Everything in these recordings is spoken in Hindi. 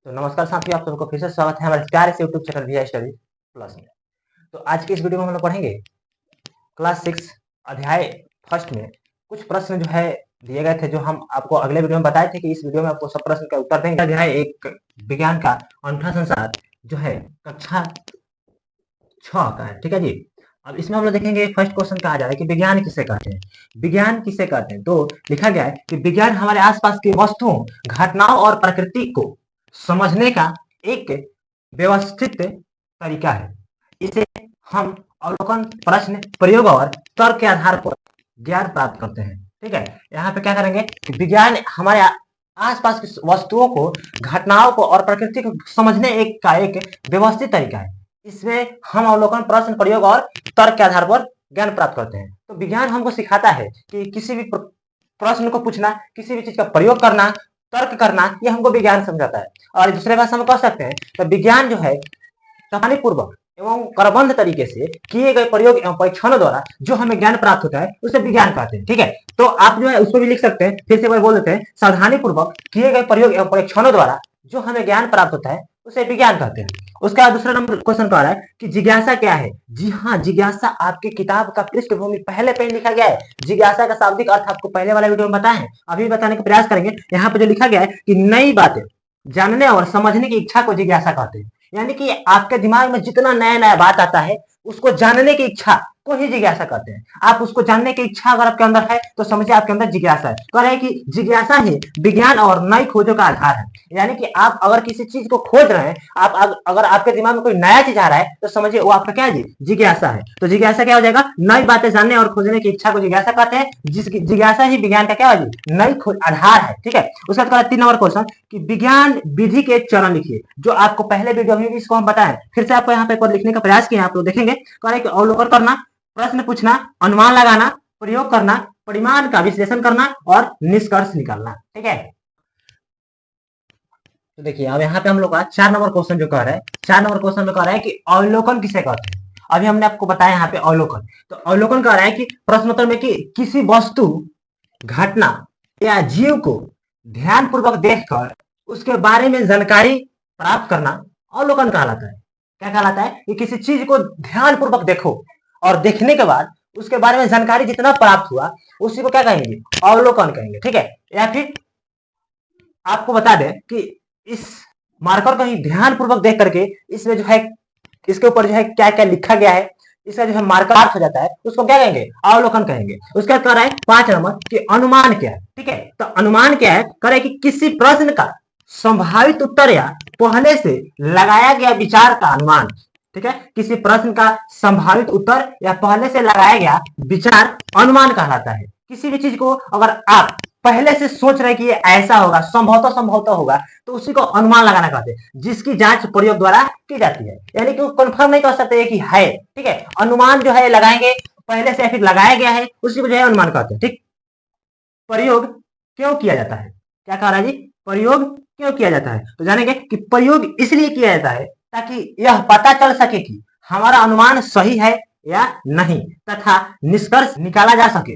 तो नमस्कार साथियों, आप सबको फिर से स्वागत है हमारे प्यारे से YouTube channel we study plus में। तो आज की इस वीडियो में हम लोग पढ़ेंगे क्लास 6 अध्याय फर्स्ट में कुछ प्रश्न जो है दिए गए थे, जो हम आपको अगले वीडियो में बताए थे कि इस वीडियो में आपको सब प्रश्न का उत्तर देंगे। अध्याय एक विज्ञान का अनूठा संसार जो है कक्षा 6 का है, ठीक है जी। अब इसमें हम लोग देखेंगे फर्स्ट क्वेश्चन कहा जा रहा है कि विज्ञान किसे कहते हैं। विज्ञान किसे कहते हैं, तो लिखा गया है कि विज्ञान हमारे आसपास की वस्तुओं, घटनाओं और प्रकृति को समझने का एक व्यवस्थित तरीका है। इसे हम अवलोकन, प्रश्न, प्रयोग और तर्क के आधार पर ज्ञान प्राप्त करते हैं। ठीक है, यहाँ पे क्या करेंगे कि विज्ञान हमारे आसपास की वस्तुओं को, घटनाओं को और प्रकृति को समझने एक व्यवस्थित तरीका है। इसमें हम अवलोकन, प्रश्न, प्रयोग और तर्क के आधार पर ज्ञान प्राप्त करते हैं। तो विज्ञान हमको सिखाता है कि किसी भी प्रश्न को पूछना, किसी भी चीज का प्रयोग करना, तर्क करना, ये हमको विज्ञान समझाता है। और दूसरे भाषा में कह सकते हैं तो विज्ञान जो है सावधानी पूर्वक एवं क्रमबद्ध तरीके से किए गए प्रयोग एवं परीक्षणों द्वारा जो हमें ज्ञान प्राप्त होता है उसे विज्ञान कहते हैं। ठीक है, तो आप जो है उसको भी लिख सकते हैं, फिर से वही बोल देते हैं, सावधानी पूर्वक किए गए प्रयोग एवं परीक्षणों द्वारा जो हमें ज्ञान प्राप्त होता है उसे विज्ञान कहते हैं। उसका दूसरा नंबर क्वेश्चन कह रहा है कि जिज्ञासा क्या है। जी हाँ, जिज्ञासा आपके किताब का पृष्ठभूमि पहले पे लिखा गया है। जिज्ञासा का शाब्दिक अर्थ आपको पहले वाला वीडियो में बताया है, अभी बताने का प्रयास करेंगे। यहाँ पे जो लिखा गया है कि नई बातें जानने और समझने की इच्छा को जिज्ञासा कहते हैं। यानी कि आपके दिमाग में जितना नया नया बात आता है उसको जानने की इच्छा को ही जिज्ञासा कहते हैं। आप उसको जानने की इच्छा अगर आपके अंदर है तो समझिए आपके अंदर जिज्ञासा है। कह रहे हैं कि जिज्ञासा ही विज्ञान और नई खोजों का आधार है। यानी कि आप अगर किसी चीज को खोज रहे हैं, आप अगर आपके दिमाग में कोई नया चीज आ रहा है तो समझिए वो आपका क्या है, जिज्ञासा है। तो जिज्ञासा क्या हो जाएगा, नई बातें जानने और खोजने की इच्छा को जिज्ञासा कहते हैं। जिसकी जिज्ञासा ही विज्ञान का क्या है, नई खोज आधार है। ठीक है, उसका बाद 3 नंबर क्वेश्चन कि विज्ञान विधि के चरण लिखिए। जो आपको पहले वीडियो में इसको हम बताएं, फिर से आपको यहाँ पे लिखने का प्रयास किया, आप लोग देखेंगे। कह रहे कि अवलोकन करना, प्रश्न पूछना, अनुमान लगाना, प्रयोग करना, परिमाण का विश्लेषण करना और निष्कर्ष निकालना। ठीक है, तो देखिए अब यहाँ पे हम लोग का 4 नंबर क्वेश्चन जो कह रहा है, 4 नंबर क्वेश्चन में कह रहा है कि अवलोकन किसे कहते हैं। अभी हमने आपको बताया यहाँ पे अवलोकन, तो अवलोकन कह रहा है कि प्रश्नोत्तर में कि किसी वस्तु, घटना या जीव को ध्यान पूर्वक देखकर उसके बारे में जानकारी प्राप्त करना अवलोकन कहलाता है। क्या कहलाता है कि किसी चीज को ध्यान पूर्वक देखो और देखने के बाद उसके बारे में जानकारी जितना प्राप्त हुआ उसी को क्या कहेंगे, अवलोकन कहेंगे। ठीक है, या फिर आपको बता दें कि इस मार्कर को ही ध्यान पूर्वक देख करके इसमें जो है, इसके ऊपर जो है क्या क्या लिखा गया है, इसका जो है मार्कर हो जाता है, उसको क्या कहेंगे, अवलोकन कहेंगे। उसका कह रहा है 5 नंबर कि अनुमान क्या है। ठीक है, तो अनुमान क्या है, कह रहे कि किसी प्रश्न का संभावित उत्तर या पहले से लगाया गया विचार का अनुमान। ठीक है, किसी प्रश्न का संभावित उत्तर या पहले से लगाया गया विचार अनुमान कहलाता है। किसी भी चीज को अगर आप पहले से सोच रहे कि ये ऐसा होगा, संभवतः होगा, तो उसी को अनुमान लगाना कहते हैं, जिसकी जांच प्रयोग द्वारा की जाती है। यानी कि कंफर्म नहीं कर सकते कि है। ठीक है, अनुमान जो है लगाएंगे पहले से या फिर लगाया गया है, उसी को जो है अनुमान कहते हैं। ठीक, प्रयोग क्यों किया जाता है, क्या कह रहा है जी, प्रयोग क्यों किया जाता है। तो जानेंगे कि प्रयोग इसलिए किया जाता है ताकि यह पता चल सके कि हमारा अनुमान सही है या नहीं, तथा निष्कर्ष निकाला जा सके।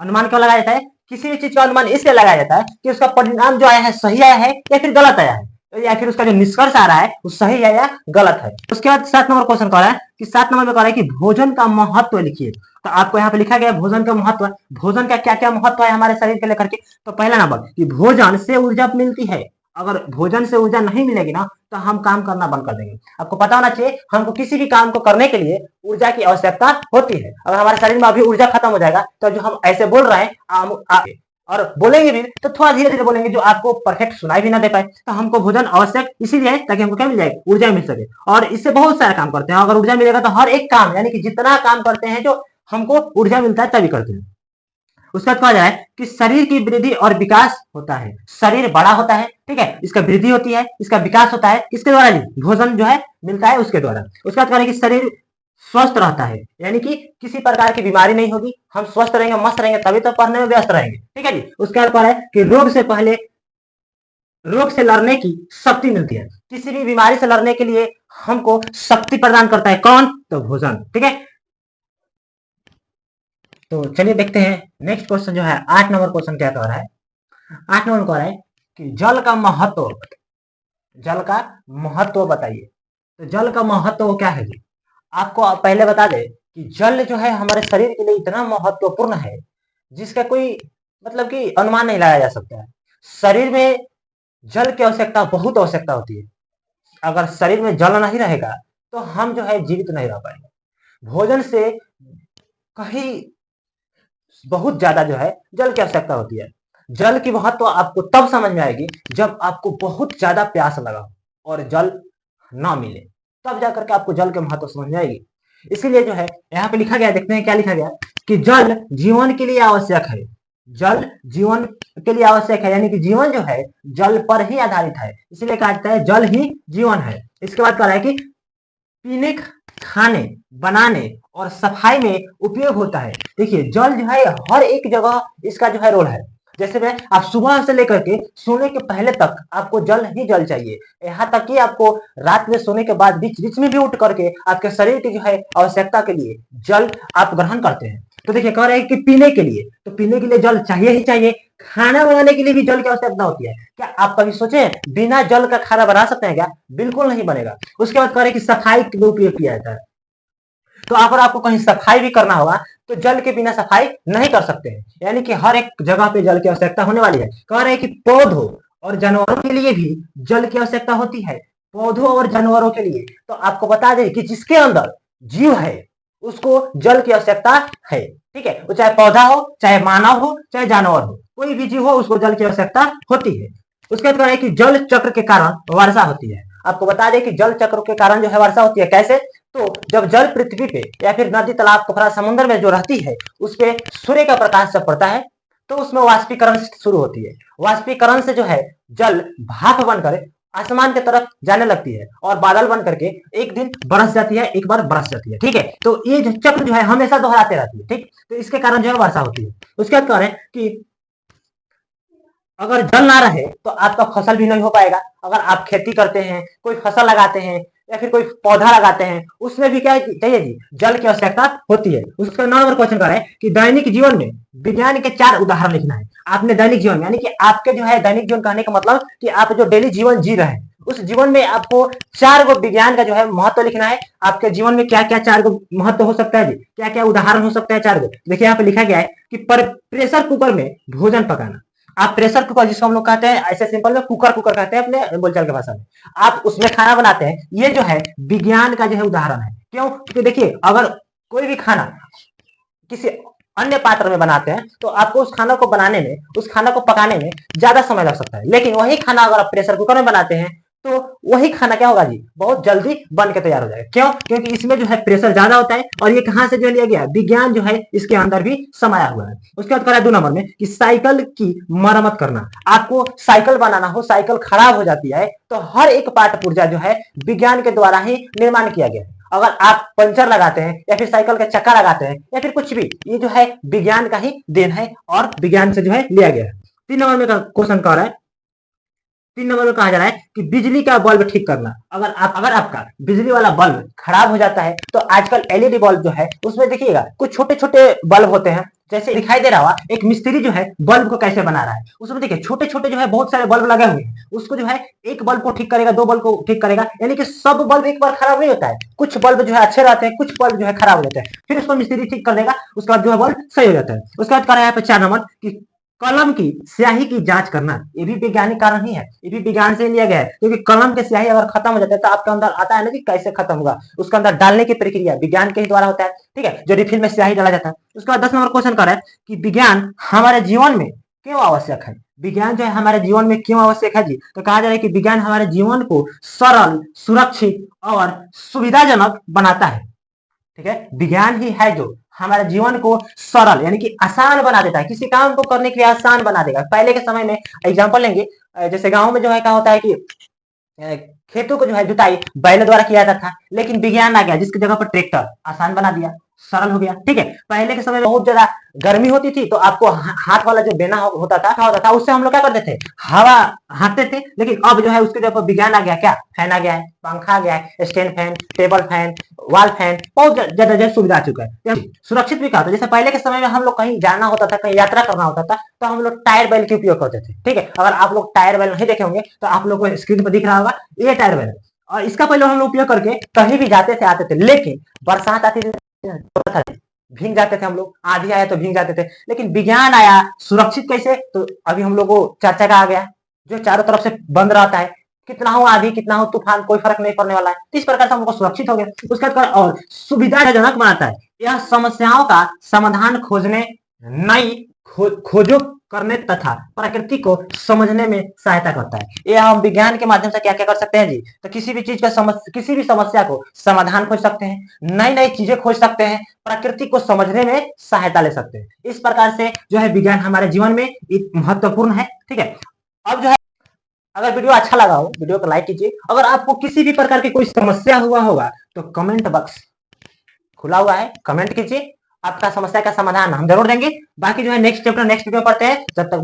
अनुमान क्यों लगाया जाता है, किसी भी चीज का अनुमान इसलिए लगाया जाता है कि उसका परिणाम जो आया है सही आया है या फिर गलत आया है, या फिर उसका जो निष्कर्ष आ रहा है वो सही है या गलत है। उसके बाद 7 नंबर क्वेश्चन कह रहा है कि 7 नंबर में कह रहा है कि भोजन का महत्व लिखिए। तो आपको यहाँ पे लिखा गया है भोजन का महत्व, भोजन का क्या क्या महत्व है हमारे शरीर के लेकर के। तो पहला नंबर कि भोजन से ऊर्जा मिलती है। अगर भोजन से ऊर्जा नहीं मिलेगी ना तो हम काम करना बंद कर देंगे। आपको पता होना चाहिए हमको किसी भी काम को करने के लिए ऊर्जा की आवश्यकता होती है। अगर हमारे शरीर में अभी ऊर्जा खत्म हो जाएगा तो जो हम ऐसे बोल रहे हैं और बोलेंगे भी तो थोड़ा धीरे धीरे बोलेंगे, जो आपको परफेक्ट सुनाई भी ना दे पाए। तो हमको भोजन आवश्यक इसीलिए है ताकि हमको क्या मिल जाए, ऊर्जा मिल सके। और इससे बहुत सारे काम करते हैं, अगर ऊर्जा मिलेगा तो हर एक काम, यानी कि जितना काम करते हैं जो हमको ऊर्जा मिलता है तभी करते हैं। उसका कहा जाए कि शरीर की वृद्धि और विकास होता है। शरीर बड़ा होता है, ठीक है, इसका वृद्धि होती है, इसका विकास होता है, किसके द्वारा जी, भोजन जो है मिलता है उसके द्वारा। उसका कहा है कि शरीर स्वस्थ रहता है, यानी कि किसी प्रकार की बीमारी नहीं होगी, हम स्वस्थ रहेंगे, मस्त रहेंगे, तभी तो पढ़ने में व्यस्त रहेंगे। ठीक है जी। उसके बाद है कि रोग से लड़ने की शक्ति मिलती है। किसी भी बीमारी से लड़ने के लिए हमको शक्ति प्रदान करता है कौन, तो भोजन। ठीक है, तो चलिए देखते हैं नेक्स्ट क्वेश्चन जो है 8 नंबर क्वेश्चन क्या कह रहा है। 8 नंबर कह रहा है कि जल का महत्व जल का महत्व बताइए। तो जल का महत्व क्या है जी? आपको पहले बता दे कि जल जो है हमारे शरीर के लिए इतना महत्वपूर्ण है जिसका कोई मतलब कि अनुमान नहीं लगाया जा सकता है। शरीर में जल की आवश्यकता, बहुत आवश्यकता होती है। अगर शरीर में जल नहीं रहेगा तो हम जो है जीवित नहीं रह पाएंगे। भोजन से कहीं बहुत ज्यादा जो है जल की आवश्यकता होती है। जल की महत्व तो आपको तब समझ में आएगी जब आपको बहुत ज्यादा प्यास लगा हो और जल ना मिले, तब जाकर के आपको जल के महत्व समझ में आएगी। इसीलिए जो है यहाँ पे लिखा गया, देखते हैं क्या लिखा गया कि जल जीवन के लिए आवश्यक है। जल जीवन के लिए आवश्यक है, यानी कि जीवन जो है जल पर ही आधारित है, इसलिए कहा जाता है जल ही जीवन है। इसके बाद कह रहा है कि पीने, खाने, बनाने और सफाई में उपयोग होता है। देखिए जल जो है हर एक जगह इसका जो है रोल है। जैसे में आप सुबह से लेकर के सोने के पहले तक आपको जल ही जल चाहिए, यहाँ तक कि आपको रात में सोने के बाद बीच बीच में भी उठ करके आपके शरीर की जो है आवश्यकता के लिए जल आप ग्रहण करते हैं। तो देखिए कह रहे हैं कि पीने के लिए, तो पीने के लिए जल चाहिए ही चाहिए। खाना बनाने के लिए भी जल की आवश्यकता होती है। क्या आप कभी सोचे बिना जल का खाना बना सकते हैं क्या? बिल्कुल नहीं बनेगा। उसके बाद कह रहे हैं कि सफाई के लिए उपयोग किया जाता है। तो अगर आपको कहीं सफाई भी करना होगा तो जल के बिना सफाई नहीं कर सकते हैं, यानी कि हर एक जगह पे जल की आवश्यकता होने वाली है। कह रहे हैं कि पौधों और जानवरों के लिए भी जल की आवश्यकता होती है। पौधों और जानवरों के लिए तो आपको बता दें कि जिसके अंदर जीव है उसको जल की आवश्यकता है। ठीक है, वो चाहे पौधा हो, चाहे मानव हो, चाहे जानवर हो, कोई भी जीव हो उसको जल की आवश्यकता होती है। उसके बाद कह रहे हैं कि जल चक्र के कारण वर्षा होती है। आपको बता दें कि जल चक्र के कारण जो है वर्षा होती है। कैसे? तो जब जल पृथ्वी पे या फिर नदी, तालाब, पोखरा, समुद्र में जो रहती है उस पे सूर्य का प्रकाश जब पड़ता है तो उसमें वाष्पीकरण शुरू होती है। वाष्पीकरण से जो है जल भाप बनकर आसमान की तरफ जाने लगती है और बादल बन करके एक दिन बरस जाती है, एक बार बरस जाती है। ठीक है, तो ये जो चक्र जो है हमेशा दोहराते रहती है। ठीक, तो इसके कारण जो है वर्षा होती है। उसके बाद कह रहे हैं कि अगर जल ना रहे तो आपका फसल भी नहीं हो पाएगा। अगर आप खेती करते हैं, कोई फसल लगाते हैं या फिर कोई पौधा लगाते हैं, उसमें भी क्या चाहिए जी? जल की आवश्यकता होती है। उसका 9 नंबर क्वेश्चन कर रहा है कि दैनिक जीवन में विज्ञान के 4 उदाहरण लिखना है। आपने दैनिक जीवन यानी कि आपके जो है दैनिक जीवन कहने का मतलब कि आप जो डेली जीवन जी रहे हैं उस जीवन में आपको 4 गो विज्ञान का जो है महत्व लिखना है। आपके जीवन में क्या क्या 4 गो महत्व हो सकता है जी, क्या क्या उदाहरण हो सकता है 4 गो। देखिए यहाँ पे लिखा गया है कि प्रेशर कुकर में भोजन पकाना। आप प्रेशर कुकर जिसको हम लोग कहते हैं, ऐसे सिंपल में कुकर कुकर कहते हैं अपने बोलचाल की भाषा में, आप उसमें खाना बनाते हैं। ये जो है विज्ञान का जो है उदाहरण है। क्यों? क्योंकि देखिए अगर कोई भी खाना किसी अन्य पात्र में बनाते हैं तो आपको उस खाना को बनाने में, उस खाना को पकाने में ज्यादा समय लग सकता है। लेकिन वही खाना अगर आप प्रेशर कुकर में बनाते हैं तो वही खाना क्या होगा जी? बहुत जल्दी बन के तैयार हो जाएगा। क्यों? क्योंकि इसमें जो है प्रेशर ज्यादा होता है और ये कहां से जो लिया गया? विज्ञान जो है इसके अंदर भी समाया हुआ है। उसके बाद करा 2 नंबर में कि साइकिल की मरम्मत करना। आपको साइकिल बनाना हो, साइकिल खराब हो जाती है तो हर एक पार्ट पुर्जा जो है विज्ञान के द्वारा ही निर्माण किया गया है। अगर आप पंचर लगाते हैं या फिर साइकिल का चक्का लगाते हैं या फिर कुछ भी, ये जो है विज्ञान का ही देन है और विज्ञान से जो है लिया गया है। 3 नंबर में क्वेश्चन कह रहा है, 3 नंबर में कहा जा रहा है कि बिजली का बल्ब ठीक करना। अगर आपका बिजली वाला बल्ब खराब हो जाता है तो आजकल एलईडी बल्ब जो है उसमें देखिएगा कुछ छोटे छोटे बल्ब होते हैं, जैसे दिखाई दे रहा हुआ एक मिस्त्री जो है बल्ब को कैसे बना रहा है। उसमें देखिए छोटे छोटे जो है बहुत सारे बल्ब लगे हुए हैं। उसको जो है एक बल्ब को ठीक करेगा, 2 बल्ब को ठीक करेगा, यानी कि सब बल्ब एक बार खराब नहीं होता है। कुछ बल्ब जो है अच्छे रहते हैं, कुछ बल्ब जो है खराब हो जाते हैं, फिर उसको मिस्त्री ठीक कर देगा, उसके बाद जो है बल्ब सही हो जाता है। उसके बाद कह रहा है यहाँ पे 4 नंबर की कलम की स्याही की जांच करना। ये भी वैज्ञानिक कारण ही है, ये भी विज्ञान से लिया गया है। क्योंकि कलम की स्याही अगर खत्म हो जाता है तो आपके अंदर आता है ना कि कैसे खत्म होगा, उसके अंदर डालने की प्रक्रिया विज्ञान के ही द्वारा होता है। ठीक है, जो रिफिल में स्याही डाला जाता है। उसके बाद 10 नंबर क्वेश्चन कर रहा है कि विज्ञान हमारे जीवन में क्यों आवश्यक है। विज्ञान जो है हमारे जीवन में क्यों आवश्यक है जी? तो कहा जा रहा है कि विज्ञान हमारे जीवन को सरल, सुरक्षित और सुविधाजनक बनाता है। ठीक है, विज्ञान ही है जो हमारे जीवन को सरल यानी कि आसान बना देता है, किसी काम को करने के लिए आसान बना देगा। पहले के समय में एग्जांपल लेंगे, जैसे गांव में जो है क्या होता है कि खेतों को जो है जुताई बैल द्वारा किया जाता था, लेकिन विज्ञान आ गया जिसकी जगह पर ट्रैक्टर आसान बना दिया। सरल हो गया। ठीक है, पहले के समय में बहुत ज्यादा गर्मी होती थी तो आपको हाथ वाला जो बेना होता था उससे हम लोग क्या करते थे, हवा हाँकते थे। लेकिन अब जो है उसके जगह विज्ञान आ गया, क्या फैन आ गया है, पंखा आ गया है, stand fan, table fan, wall fan, बहुत ज्यादा सुविधा आ चुका है। सुरक्षित भी कहा था, जैसे पहले के समय में हम लोग कहीं जाना होता था, कहीं यात्रा करना होता था तो हम लोग टायर बैल के उपयोग करते थे। ठीक है, अगर आप लोग टायर बैल नहीं देखे होंगे तो आप लोग को स्क्रीन पर दिख रहा होगा, ये टायर बैल। और इसका पहले हम लोग उपयोग करके कहीं भी जाते थे आते थे। लेकिन बरसात आती थी, भीग जाते थे हम लोग, आंधी आया तो भीग जाते थे। लेकिन विज्ञान आया, सुरक्षित कैसे, तो अभी हम लोग को 4 चक्का आ गया जो चारों तरफ से बंद रहता है, कितना हो आंधी कितना हो तूफान कोई फर्क नहीं पड़ने वाला है। इस प्रकार से हम लोग को सुरक्षित हो गया। उसके बाद और सुविधाजनक बनाता है, यह समस्याओं का समाधान खोजने, नई खोजों करने तथा प्रकृति को समझने में सहायता करता है। ये हम विज्ञान के माध्यम से क्या क्या कर सकते हैं जी, तो किसी भी चीज का किसी भी समस्या को समाधान खोज सकते हैं, नई नई चीजें खोज सकते हैं, प्रकृति को समझने में सहायता ले सकते हैं। इस प्रकार से जो है विज्ञान हमारे जीवन में महत्वपूर्ण है। ठीक है, अब जो है अगर वीडियो अच्छा लगा हो वीडियो को लाइक कीजिए। अगर आपको किसी भी प्रकार की कोई समस्या हुआ होगा तो कमेंट बॉक्स खुला हुआ है, कमेंट कीजिए, आपका समस्या का समाधान हम जरूर देंगे। बाकी जो है नेक्स्ट चैप्टर नेक्स्ट वीडियो पढ़ते हैं, जब तक